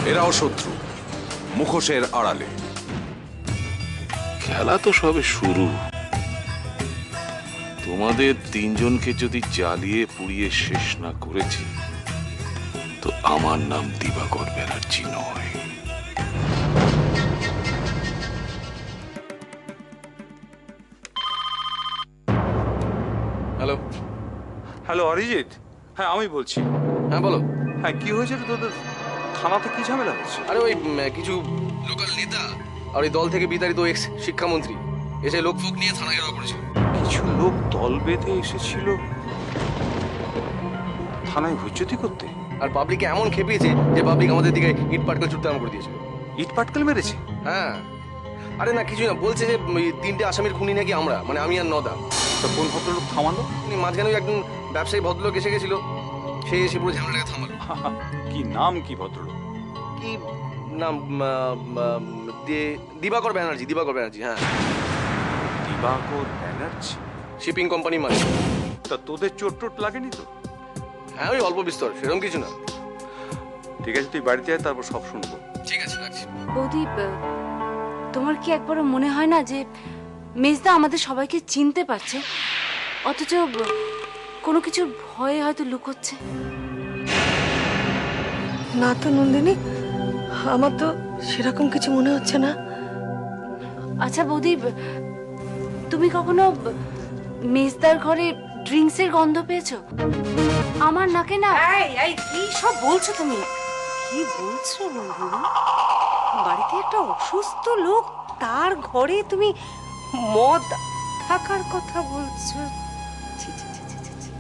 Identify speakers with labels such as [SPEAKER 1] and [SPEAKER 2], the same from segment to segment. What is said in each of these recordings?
[SPEAKER 1] এরাও শত্রু, মুখোশের আড়ালে।
[SPEAKER 2] খেলা তো সবে শুরু। তোমাদের তিনজনকে যদি জ্বালিয়ে পুড়িয়ে শেষ না করেছি, তো আমার নাম দিবাকর ব্যানার্জি নয়।
[SPEAKER 3] হ্যালো।
[SPEAKER 1] হ্যালো অরিজিৎ, হ্যাঁ আমি বলছি।
[SPEAKER 3] হ্যাঁ বলো।
[SPEAKER 1] হ্যাঁ কি হয়েছে রে তোদের? থানাতে কি ঝামেলা হচ্ছে?
[SPEAKER 3] আরে ওই কিছু লোকাল নেতা আর ওই দল থেকে বিতাড়িত এক্স শিক্ষামন্ত্রী এসে লোকফোক নিয়ে থানা ঘেরাও করেছিল।
[SPEAKER 1] কিছু লোক দল বেঁধে এসেছিল থানায় হুজ্জতি করতে,
[SPEAKER 3] আর পাবলিককে এমন খেপিয়েছে যে পাবলিক আমাদের দিকে ইট পাটকেল ছুটতে আরম্ভ করে দিয়েছিল।
[SPEAKER 1] ইট পাটকেল মেরেছে?
[SPEAKER 3] হ্যাঁ। আরে না কিছুই না, বলছে যে তিনটে আসামির খুনি নাকি আমরা, মানে আমি আর নদা।
[SPEAKER 1] তা কোন ভদ্রলোক থামালো?
[SPEAKER 3] মাঝখানে ওই একজন ব্যবসায়ী ভদ্রলোক এসে গেছিল, সে এসে পুরো ঝামেলাটাকে থামালো।
[SPEAKER 1] কি নাম কি ভদ্রলোক?
[SPEAKER 3] কি নাম? দিবাকর ব্যানার্জি। দিবাকর ব্যানার্জি, হ্যাঁ।
[SPEAKER 1] দিবাকর ব্যানার্জি
[SPEAKER 3] শিপিং কোম্পানি মানে।
[SPEAKER 1] তা তোদের চোট টোট লাগেনি তো?
[SPEAKER 3] হ্যাঁ ওই অল্প বিস্তর, সেরকম কিছু না।
[SPEAKER 1] ঠিক আছে তুই বাড়িতে আয়, তারপর সব শুনবো।
[SPEAKER 3] ঠিক আছে, রাখছি।
[SPEAKER 4] বৌদি, তোমার কি একবারও মনে হয় না যে মেজদা আমাদের সবাইকে চিনতে পারছে, অথচ কোনো কিছুর ভয়ে হয়তো লুকোচ্ছে?
[SPEAKER 5] না তো নন্দিনী, আমার তো সেরকম কিছু মনে হচ্ছে না।
[SPEAKER 4] আচ্ছা বৌদি, তুমি কখনো মেজদার ঘরে ড্রিঙ্কসের গন্ধ পেয়েছো? আমার নাকে না।
[SPEAKER 5] এই কি সব বলছো তুমি? কি বলছো নন্দিনী? বাড়িতে একটা অসুস্থ লোক, তার ঘরে তুমি মদ থাকার কথা বলছো? ছি, ছি, ছি, ছি, ছি, ছি।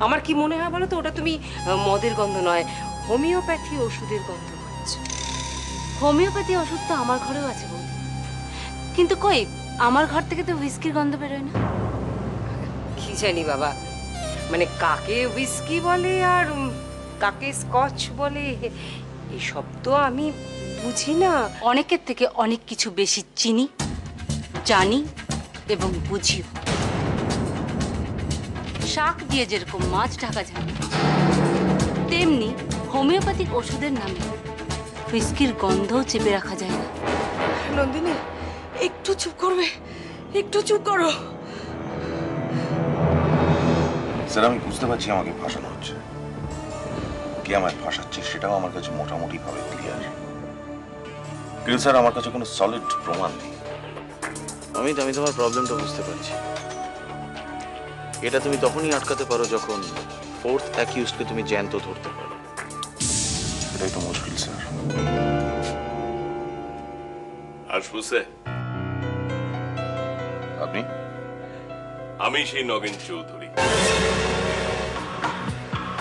[SPEAKER 5] আমার কি মনে হয় বলো তো, ওটা তুমি মদের গন্ধ নয়, হোমিওপ্যাথি ওষুধের গন্ধ পাচ্ছ।
[SPEAKER 4] হোমিওপ্যাথি ওষুধ তো আমার ঘরেও আছে বৌদি, কিন্তু কই আমার ঘর থেকে তো হুইস্কির গন্ধ বেরোয় না।
[SPEAKER 5] কি জানি বাবা, মানে কাকে হুইস্কি বলে আর কাকে স্কচ বলে, এসব তো আমি বুঝি না।
[SPEAKER 4] অনেকের থেকে অনেক কিছু বেশি চিনি, জানি এবং বুঝিও। শাক দিয়ে যেরকম মাছ ঢাকা যায় না, তেমনি হোমিওপ্যাথিক ওষুধের নামে হুইস্কির গন্ধও চেপে রাখা যায় না।
[SPEAKER 5] নন্দিনী একটু চুপ করবে? একটু চুপ করো।
[SPEAKER 6] স্যার আমি বুঝতে পারছি আমাকে ফাঁসানো হচ্ছে, কে আমায় ফাঁসাচ্ছে সেটাও আমার কাছে মোটামুটি ভাবে ক্লিয়ার, কিন্তু স্যার আমার কাছে কোনো সলিড প্রমাণ নেই।
[SPEAKER 2] আমি তোমার প্রবলেমটা বুঝতে পারছি। এটা তুমি তখনই আটকাতে পারো যখন ফোর্থ অ্যাকিউজকে তুমি জ্যান্ত ধরতে পারো।
[SPEAKER 6] এটাই তো মুশকিল স্যার।
[SPEAKER 7] আশফুসে,
[SPEAKER 6] আপনি?
[SPEAKER 7] আমি সেই নগেন চৌধুরী।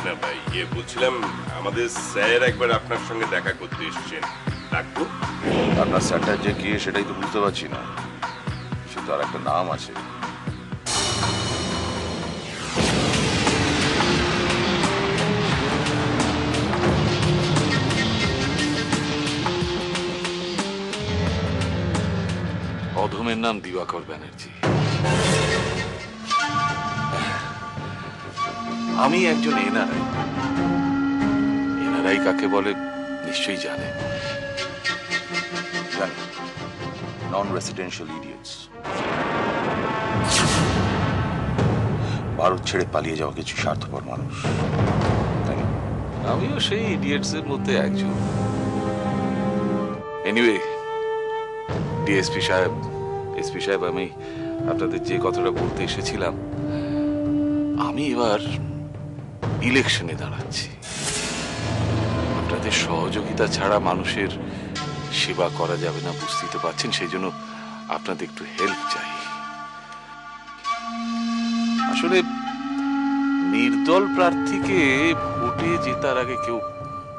[SPEAKER 7] না ভাই, বলছিলাম আমাদের স্যার একবার আপনার সঙ্গে দেখা করতে এসেছেন, ডাকবো?
[SPEAKER 6] আপনার স্যারটা যে কে সেটাই তো বুঝতে পারছি না, সে তো আর একটা নাম আছে।
[SPEAKER 2] অধমের নাম দিবাকর ব্যানার্জি। আমি একজন এনআরআই। এনআরআই কাকে বলে নিশ্চয়ই জানেন।
[SPEAKER 6] জানি, নন রেসিডেন্সিয়াল ইডিয়েটস। ভারত ছেড়ে পালিয়ে যাওয়া কিছু স্বার্থপর মানুষ, তাই না?
[SPEAKER 2] আমিও সেই ইডিয়েটস এর মধ্যে একজন। এনিওয়ে, ডিএসপি সাহেব, এসপি সাহেব, আমি আপনাদের যে কথাটা বলতে এসেছিলাম, আমি এবার ইলেকশনে দাঁড়াচ্ছি। আপনাদের সহযোগিতা ছাড়া মানুষের সেবা করা যাবে না, বুঝতেই তো পারছেন। সেই জন্য আপনাদের একটু হেল্প চাই। আসলে নির্দল প্রার্থীকে ভোটে জেতার আগে কেউ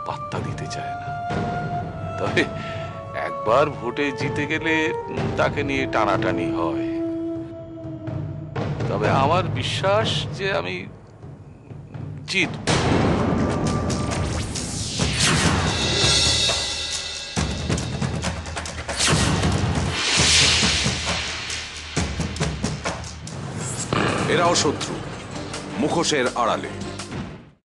[SPEAKER 2] পাত্তা দিতে চায় না, তবে একবার ভোটে জিতে গেলে তাকে নিয়ে টানাটানি হয়। তবে আমার বিশ্বাস যে আমি জিতব।
[SPEAKER 1] এরাও শত্রু, মুখোশের আড়ালে।